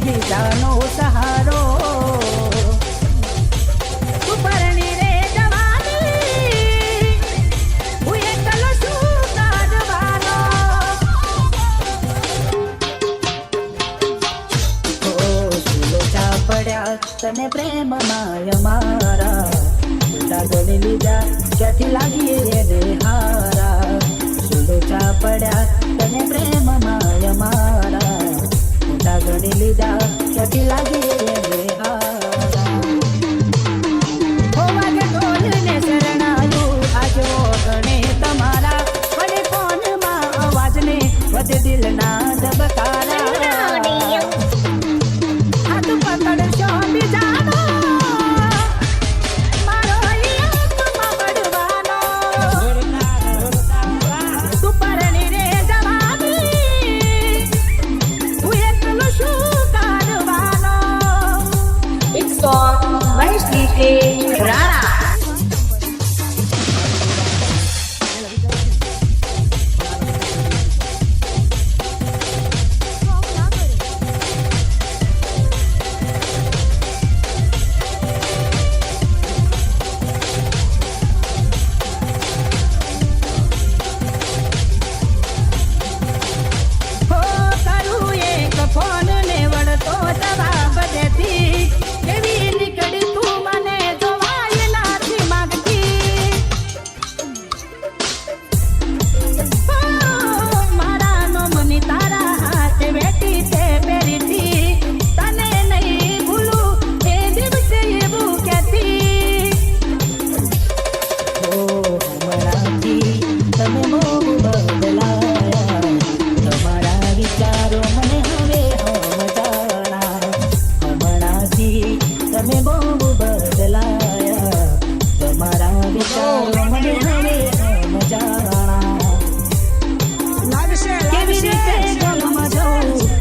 બીજાનો સહારો તું પરણી રે જવાની હું એકલો શું કરવાનો પડ્યા તને પ્રેમ માય મારા ગોલે લીધા ક્યાંથી લાગી રે હારા સુલોચા પડ્યા તને પ્રેમ માય મારા મોટા ગણી લીધા ક્યાંથી લાગી રે હારા હોવાગે ઢોલને શરણાયું આજો ગણે તમારા મને ફોનમાં અવાજને વધે દિલના ધબકારા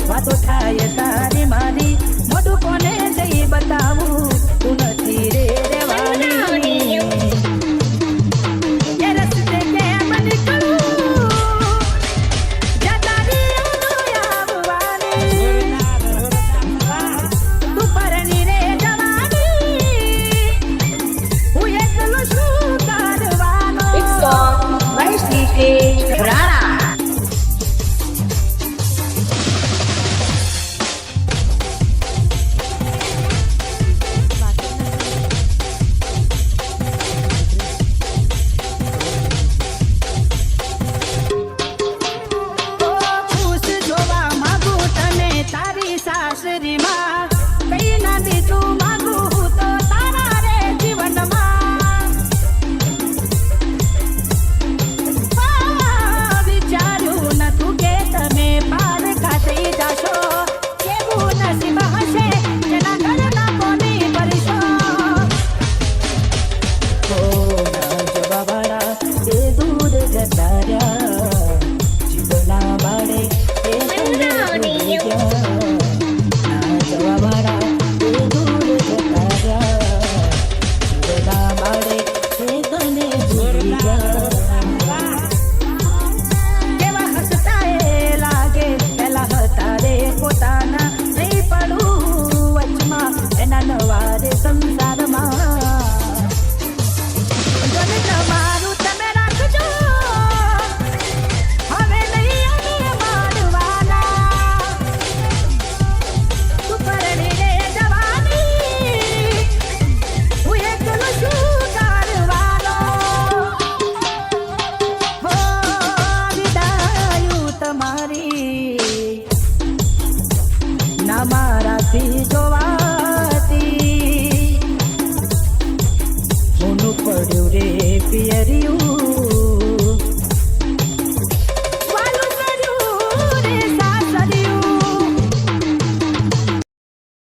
વાતો થાય તારી મારી મોઢું કોને જઈ બતાવું તું નથી રે રેવાની એ રસ્તે કેમ નીકળું જતારી આવવાની તું પરણી રે જવાની હું એકલો શું કરવાનો સાસરી માં